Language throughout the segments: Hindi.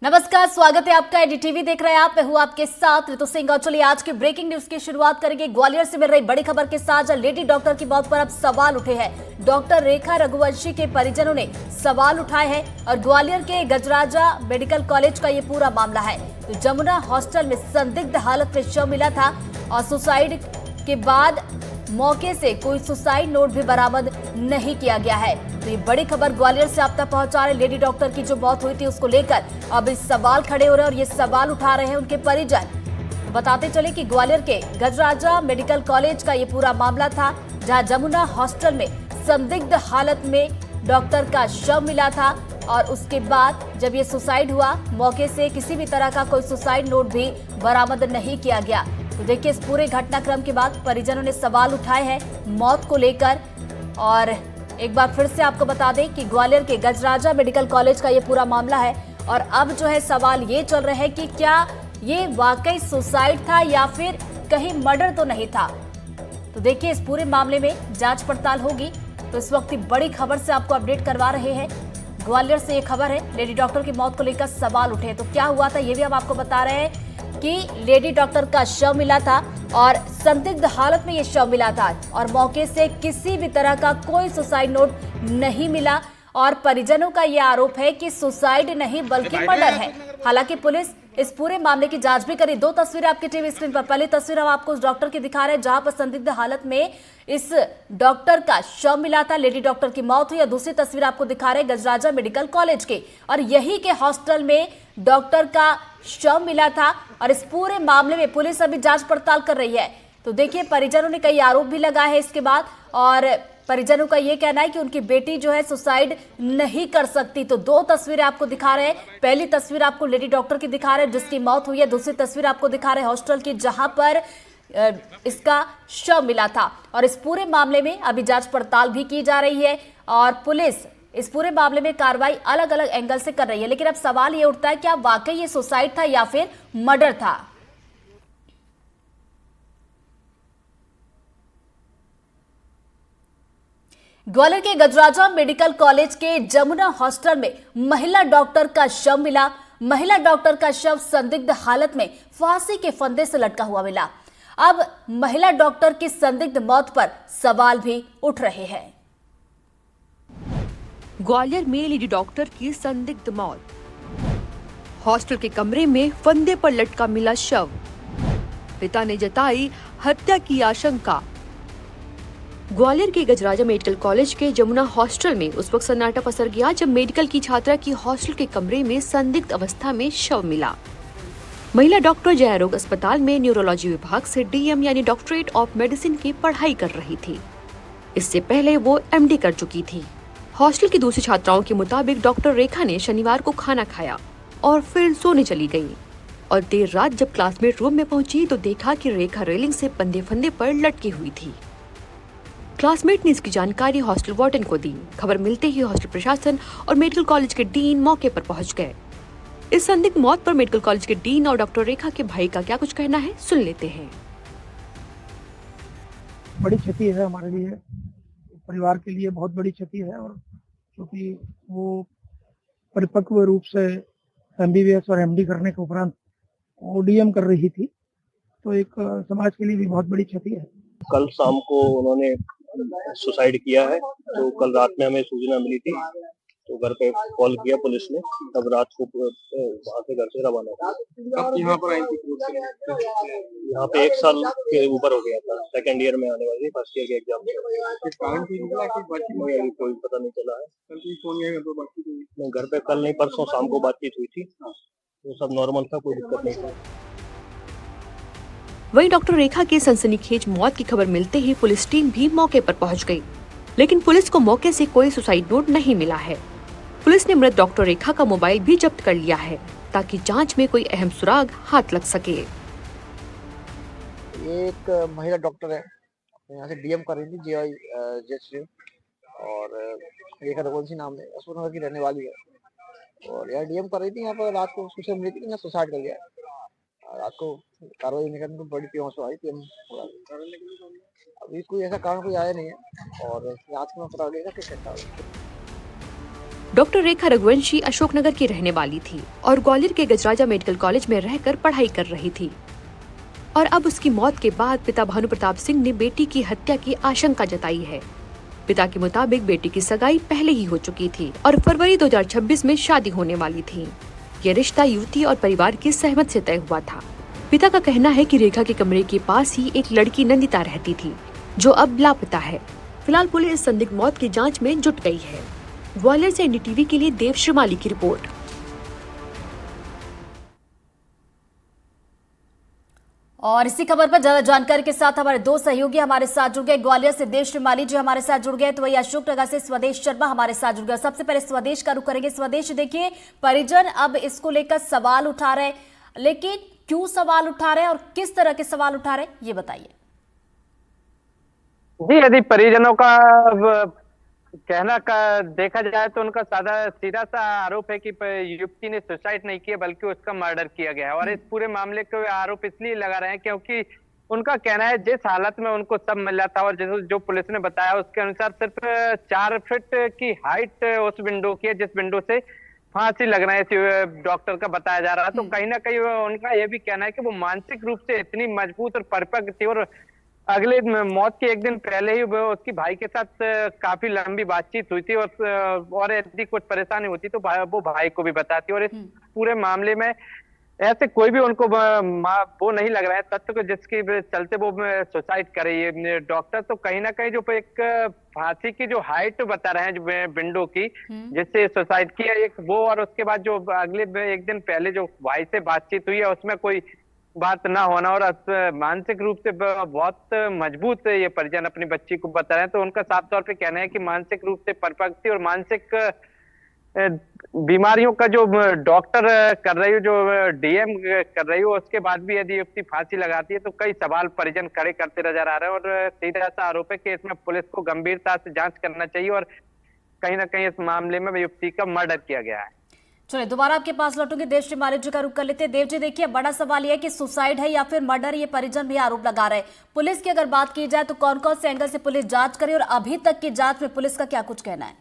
नमस्कार, स्वागत है आपका। एडीटीवी देख रहे हैं आप। मैं हूं आपके साथ ऋतु सिंह। और चलिए आज की ब्रेकिंग न्यूज की शुरुआत करेंगे ग्वालियर से मिल रही बड़ी खबर के साथ, जहां लेडी डॉक्टर की मौत पर अब सवाल उठे हैं। डॉक्टर रेखा रघुवंशी के परिजनों ने सवाल उठाए हैं और ग्वालियर के गजराजा मेडिकल कॉलेज का ये पूरा मामला है। तो जमुना हॉस्टल में संदिग्ध हालत में शव मिला था और सुसाइड के बाद मौके से कोई सुसाइड नोट भी बरामद नहीं किया गया है। तो ये बड़ी खबर ग्वालियर से आप तक पहुंचा रहे। लेडी डॉक्टर की जो मौत हुई थी उसको लेकर अब इस सवाल खड़े हो रहे हैं और ये सवाल उठा रहे हैं उनके परिजन। तो बताते चले कि ग्वालियर के गजराजा मेडिकल कॉलेज का ये पूरा मामला था, जहां जमुना हॉस्टल में संदिग्ध हालत में डॉक्टर का शव मिला था और उसके बाद जब ये सुसाइड हुआ, मौके से किसी भी तरह का कोई सुसाइड नोट भी बरामद नहीं किया गया। तो देखिए, इस पूरे घटनाक्रम के बाद परिजनों ने सवाल उठाए हैं मौत को लेकर। और एक बार फिर से आपको बता दें कि ग्वालियर के गजराजा मेडिकल कॉलेज का ये पूरा मामला है और अब जो है सवाल ये चल रहे हैं कि क्या ये वाकई सुसाइड था या फिर कहीं मर्डर तो नहीं था। तो देखिए, इस पूरे मामले में जांच पड़ताल होगी। तो इस वक्त बड़ी खबर से आपको अपडेट करवा रहे हैं। ग्वालियर से ये खबर है, लेडी डॉक्टर की मौत को लेकर सवाल उठे। तो क्या हुआ था ये भी हम आपको बता रहे हैं कि लेडी डॉक्टर का शव मिला था और संदिग्ध हालत में ये शव मिला था और मौके से किसी भी तरह का कोई सुसाइड नोट नहीं मिला। और परिजनों का ये आरोप है कि सुसाइड नहीं बल्कि मर्डर है। हालांकि पुलिस इस पूरे मामले की जांच भी करी। दो तस्वीरें आपकी टीवी स्क्रीन पर। पहली तस्वीर हम आपको उस डॉक्टर की दिखा रहे हैं जहां पर संदिग्ध हालत में इस डॉक्टर का शव मिला था, लेडी डॉक्टर की मौत हुई। और दूसरी तस्वीर आपको दिखा रहे हैं गजराजा मेडिकल कॉलेज के, और यही के हॉस्टल में डॉक्टर का शव मिला था। और इस पूरे मामले में पुलिस अभी जांच पड़ताल कर रही है। तो देखिए, परिजनों ने कई आरोप भी लगाए हैं इसके बाद, और परिजनों का यह कहना है कि उनकी बेटी जो है सुसाइड नहीं कर सकती। तो दो तस्वीरें आपको दिखा रहे हैं। पहली तस्वीर आपको लेडी डॉक्टर की दिखा रहे हैं जिसकी मौत हुई है। दूसरी तस्वीर आपको दिखा रहे हैं हॉस्टल की जहां पर इसका शव मिला था। और इस पूरे मामले में अभी जांच पड़ताल भी की जा रही है और पुलिस इस पूरे मामले में कार्रवाई अलग अलग एंगल से कर रही है। लेकिन अब सवाल ये उठता है कि क्या वाकई ये सुसाइड था या फिर मर्डर था। ग्वालियर के गजराजा मेडिकल कॉलेज के जमुना हॉस्टल में महिला डॉक्टर का शव मिला। महिला डॉक्टर का शव संदिग्ध हालत में फांसी के फंदे से लटका हुआ मिला। अब महिला डॉक्टर की संदिग्ध मौत पर सवाल भी उठ रहे हैं। ग्वालियर में लेडी डॉक्टर की संदिग्ध मौत। हॉस्टल के कमरे में फंदे पर लटका मिला शव। पिता ने जताई हत्या की आशंका। ग्वालियर के गजराजा मेडिकल कॉलेज के जमुना हॉस्टल में उस वक्त सन्नाटा पसर गया जब मेडिकल की छात्रा की हॉस्टल के कमरे में संदिग्ध अवस्था में शव मिला। महिला डॉक्टर जया रोग अस्पताल में न्यूरोलॉजी विभाग से डीएम यानी डॉक्टरेट ऑफ मेडिसिन की पढ़ाई कर रही थी। इससे पहले वो एमडी कर चुकी थी। हॉस्टल की दूसरी छात्राओं के मुताबिक डॉक्टर रेखा ने शनिवार को खाना खाया और फिर सोने चली गई और देर रात जब क्लासमेट रूम में पहुंची तो देखा कि रेखा रेलिंग से बंधे फंदे पर लटकी हुई थी। क्लासमेट ने इसकी जानकारी हॉस्टल वार्डन को दी। खबर मिलते ही हॉस्टल प्रशासन और मेडिकल कॉलेज के डीन मौके पर पहुंच गए। इस संदिग्ध मौत पर मेडिकल कॉलेज के डीन और डॉक्टर रेखा के भाई का क्या कुछ कहना है, सुन लेते हैं। बड़ी क्षति है हमारे लिए, परिवार के लिए बहुत बड़ी क्षति है। और क्योंकि वो परिपक्व रूप से एमबीबीएस और एमडी करने के उपरांत ओडीएम कर रही थी, तो एक समाज के लिए भी बहुत बड़ी क्षति है। कल शाम को उन्होंने सुसाइड किया है, तो कल रात में हमें सूचना मिली थी, तो घर पे कॉल किया पुलिस ने, तब रात को वहाँ से घर से रवाना हुआ। यहाँ पर आई थी? यहाँ पे 1 साल के ऊपर हो गया था, सेकंड ईयर में आने वाली, फर्स्ट ईयर के एग्जाम में कोई पता नहीं चला है। नहीं, घर पे कल नहीं परसों शाम को बातचीत हुई थी, वो सब नॉर्मल था, कोई दिक्कत नहीं थी। वहीं डॉक्टर रेखा की सनसनीखेज मौत की खबर मिलते ही पुलिस टीम भी मौके पर पहुंच गई, लेकिन पुलिस को मौके से कोई सुसाइड नोट नहीं मिला है। पुलिस ने मृत डॉक्टर रेखा का मोबाइल भी जब्त कर लिया है ताकि जांच में कोई अहम सुराग हाथ लग सके। ये एक महिला डॉक्टर है, यहाँ से डीएम कर रही थी जयश्री, और रेखा रघुवंशी नाम है, अस्पताल की रहने वाली है। और यहाँ डीएम कर रही थी। यहाँ पर रात को सूचना मिली थी कि मैं सुसाइड कर लिया। रात को कार्रवाई नहीं करने को बड़ी पीएम आई पीएम। अभी कोई ऐसा कारण कोई आया नहीं है और रात में पता लगेगा किस घटना। डॉक्टर रेखा रघुवंशी अशोकनगर की रहने वाली थी और ग्वालियर के गजराजा मेडिकल कॉलेज में रहकर पढ़ाई कर रही थी। और अब उसकी मौत के बाद पिता भानु प्रताप सिंह ने बेटी की हत्या की आशंका जताई है। पिता के मुताबिक बेटी की सगाई पहले ही हो चुकी थी और फरवरी 2026 में शादी होने वाली थी। यह रिश्ता युवती और परिवार की सहमत से तय हुआ था। पिता का कहना है कि रेखा के कमरे के पास ही एक लड़की नंदिता रहती थी, जो अब लापता है। फिलहाल पुलिस इस संदिग्ध मौत की जांच में जुट गई है। ग्वालियर से एनडीटीवी के लिए देव श्रीमाली की रिपोर्ट। और इसी खबर पर ज्यादा जानकारी के साथ हमारे दो सहयोगी हमारे साथ जुड़ गए। ग्वालियर से देव श्रीमाली जी हमारे साथ जुड़ गए, तो वही अशोकनगर से स्वदेश शर्मा हमारे साथ जुड़ गए। सबसे पहले स्वदेश का रुख करेंगे। स्वदेश, देखिए परिजन अब इसको लेकर सवाल उठा रहे, लेकिन क्यों सवाल उठा रहे हैं और किस तरह के सवाल उठा रहे हैं, ये बताइए। जी, यदि परिजनों का कहना का देखा जाए तो उनका सीधा सा आरोप है कि युवती ने सुसाइड नहीं किया बल्कि उसका मर्डर किया गया है। और इस पूरे मामले को आरोप इसलिए लगा रहे हैं क्योंकि उनका कहना है जिस हालत में उनको सब मिला था और जो पुलिस ने बताया उसके अनुसार सिर्फ 4 फीट की हाइट उस विंडो की है जिस विंडो से फांसी लगना है इस डॉक्टर का बताया जा रहा है। तो कहीं ना कहीं उनका यह भी कहना है कि वो मानसिक रूप से इतनी मजबूत और परिपक्व थी और अगले मौत के एक दिन पहले ही वो उसकी भाई के साथ काफी लंबी बातचीत हुई थी और यदि कुछ परेशानी होती तो वो भाई को भी बताती। और इस पूरे मामले में ऐसे कोई भी उनको वो नहीं लग रहा है तथ्य को जिसके चलते वो सुसाइड कर रही है। डॉक्टर तो कहीं ना कहीं जो एक फांसी की जो हाइट बता रहे हैं जो विंडो की जिससे सुसाइड किया एक वो, और उसके बाद जो अगले एक दिन पहले जो भाई से बातचीत हुई है उसमें कोई बात ना होना और मानसिक रूप से बहुत मजबूत ये परिजन अपनी बच्ची को बता रहे हैं। तो उनका साफ तौर पे कहना है कि मानसिक रूप से परिपक्व थी और मानसिक बीमारियों का जो डॉक्टर कर रही हो, जो डीएम कर रही हो, उसके बाद भी यदि युवती फांसी लगाती है तो कई सवाल परिजन खड़े करते नजर आ रहे हैं। और सीधा सा आरोप है कि इसमें पुलिस को गंभीरता से जांच करना चाहिए और कहीं ना कहीं इस मामले में युवती का मर्डर किया गया है। चलिए दोबारा आपके पास लौटूंगी। देव श्रीमाली जी का रुख कर लेते हैं। देव जी, देखिए बड़ा सवाल यह है कि सुसाइड है या फिर मर्डर, ये परिजन भी आरोप लगा रहे हैं। पुलिस की अगर बात की जाए तो कौन कौन से एंगल से पुलिस जांच करे और अभी तक की जांच में पुलिस का क्या कुछ कहना है?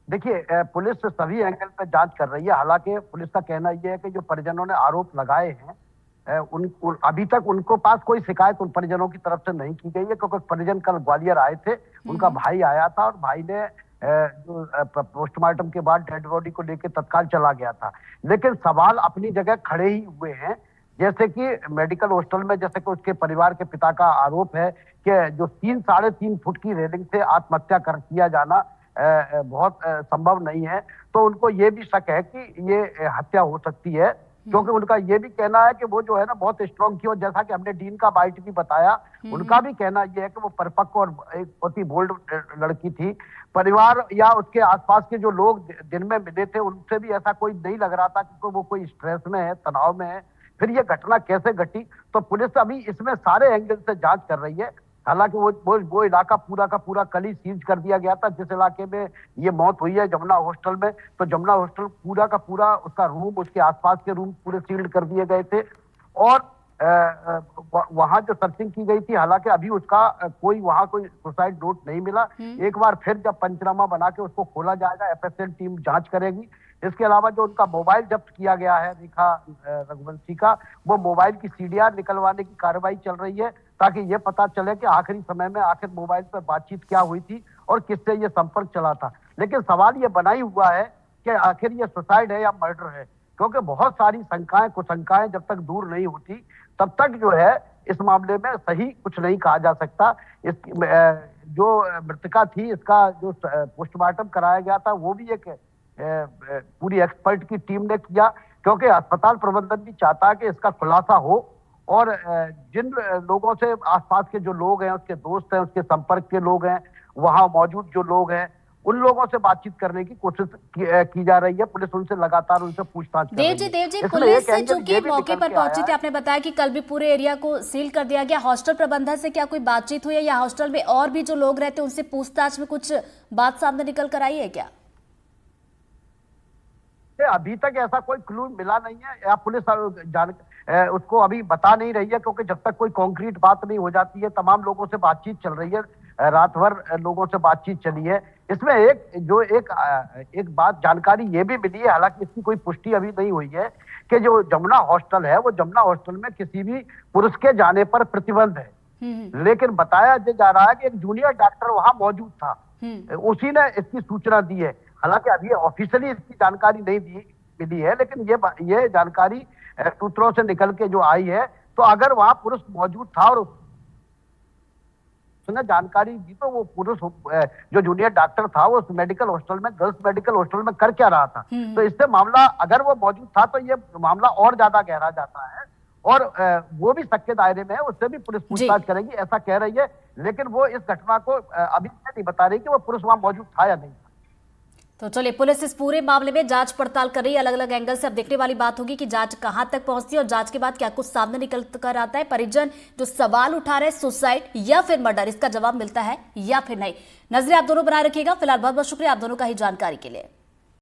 देखिए, पुलिस सभी एंगल पे जांच कर रही है। हालांकि पुलिस का कहना यह है कि जो परिजनों ने आरोप लगाए हैं अभी तक उनको पास कोई शिकायत उन परिजनों की तरफ से नहीं की गई है, क्योंकि परिजन कल ग्वालियर आए थे, उनका भाई आया था और भाई ने जो पोस्टमार्टम के बाद डेड बॉडी को लेकर तत्काल चला गया था। लेकिन सवाल अपनी जगह खड़े ही हुए हैं, जैसे कि मेडिकल हॉस्टल में जैसे कि उसके परिवार के पिता का आरोप है कि जो 3-3.5 फुट की रेलिंग से आत्महत्या कर किया जाना बहुत संभव नहीं है। तो उनको ये भी शक है कि ये हत्या हो सकती है, क्योंकि उनका ये भी कहना है कि वो जो है ना बहुत स्ट्रॉन्ग थी। और जैसा कि हमने डीन का बाइट भी बताया, उनका भी कहना ये है कि वो परिपक्व और एक बहुत ही बोल्ड लड़की थी। परिवार या उसके आसपास के जो लोग दिन में मिले थे उनसे भी ऐसा कोई नहीं लग रहा था कि वो कोई स्ट्रेस में है, तनाव में है। फिर ये घटना कैसे घटी, तो पुलिस अभी इसमें सारे एंगल से जांच कर रही है। हालांकि वो इलाका पूरा का पूरा कल ही सीज कर दिया गया था जिस इलाके में ये मौत हुई है, जमुना हॉस्टल में। तो जमुना हॉस्टल पूरा का पूरा उसका रूम, उसके आसपास के रूम पूरे सील्ड कर दिए गए थे और वहां जो सर्चिंग की गई थी, हालांकि अभी उसका वहां कोई सुसाइड नोट नहीं मिला। एक बार फिर जब पंचनामा बना के उसको खोला जाएगा, एफएसएल टीम जांच करेगी। इसके अलावा जो उनका मोबाइल जब्त किया गया है रेखा रघुवंशी का, वो मोबाइल की सीडीआर निकलवाने की कार्रवाई चल रही है, ताकि ये पता चले कि आखिरी समय में आखिर मोबाइल पर बातचीत क्या हुई थी और किससे ये संपर्क चला था। लेकिन सवाल ये बना ही हुआ है कि आखिर ये सुसाइड है या मर्डर है, क्योंकि बहुत सारी शंकाएं कुशंकाएं जब तक दूर नहीं होती तब तक जो है इस मामले में सही कुछ नहीं कहा जा सकता। इसकी जो मृतका थी, इसका जो पोस्टमार्टम कराया गया था वो भी एक पूरी एक्सपर्ट की टीम ने किया, क्योंकि अस्पताल प्रबंधन भी चाहता है कि इसका खुलासा हो और जिन लोगों से आसपास के जो लोग हैं, उसके दोस्त हैं, उसके संपर्क के लोग हैं, वहां मौजूद जो लोग हैं, उन लोगों से बातचीत करने की कोशिश की जा रही है। पुलिस उनसे लगातार उनसे पूछताछ कर रही है। देव जी, पुलिस चूंकि मौके पर पहुंची थी, आपने बताया कि कल भी पूरे एरिया को सील कर दिया गया। हॉस्टल प्रबंधन से क्या कोई बातचीत हुई है या हॉस्टल में और भी जो लोग रहते हैं उनसे पूछताछ में कुछ बात सामने निकल कर आई है क्या? अभी तक ऐसा कोई क्लू मिला नहीं है या पुलिस उसको अभी बता नहीं रही है, क्योंकि जब तक कोई कॉन्क्रीट बात नहीं हो जाती है, तमाम लोगों से बातचीत चल रही है। रात भर लोगों से बातचीत चली है। इसमें एक बात जानकारी ये भी मिली है, हालांकि इसकी कोई पुष्टि अभी नहीं हुई है, कि जो जमुना हॉस्टल है वो जमुना हॉस्टल में किसी भी पुरुष के जाने पर प्रतिबंध है। लेकिन बताया जा रहा है कि एक जूनियर डॉक्टर वहां मौजूद था, उसी ने इसकी सूचना दी है। हालांकि अभी ऑफिशियली इसकी जानकारी नहीं मिली है, लेकिन ये जानकारी सूत्रों से निकल के जो आई है, तो अगर वहां पुरुष मौजूद था और उसने जानकारी दी, तो वो पुरुष जो जूनियर डॉक्टर था वो उस मेडिकल हॉस्टल में, गर्ल्स मेडिकल हॉस्टल में कर क्या रहा था। तो इससे मामला, अगर वो मौजूद था तो ये मामला और ज्यादा गहरा जाता है, और वो भी शक के दायरे में है, उससे भी पुलिस पूछताछ करेगी ऐसा कह रही है। लेकिन वो इस घटना को अभी नहीं बता रही कि वो पुरुष वहां मौजूद था या नहीं। तो चलिए, पुलिस इस पूरे मामले में जांच पड़ताल कर रही है। अलग अलग एंगल से अब देखने वाली बात होगी कि जांच कहां तक पहुंचती है और जांच के बाद क्या कुछ सामने निकल कर आता है। परिजन जो सवाल उठा रहे, सुसाइड या फिर मर्डर, इसका जवाब मिलता है या फिर नहीं। नजरें आप दोनों बनाए रखिएगा। फिलहाल बहुत बहुत शुक्रिया आप दोनों का ही जानकारी के लिए।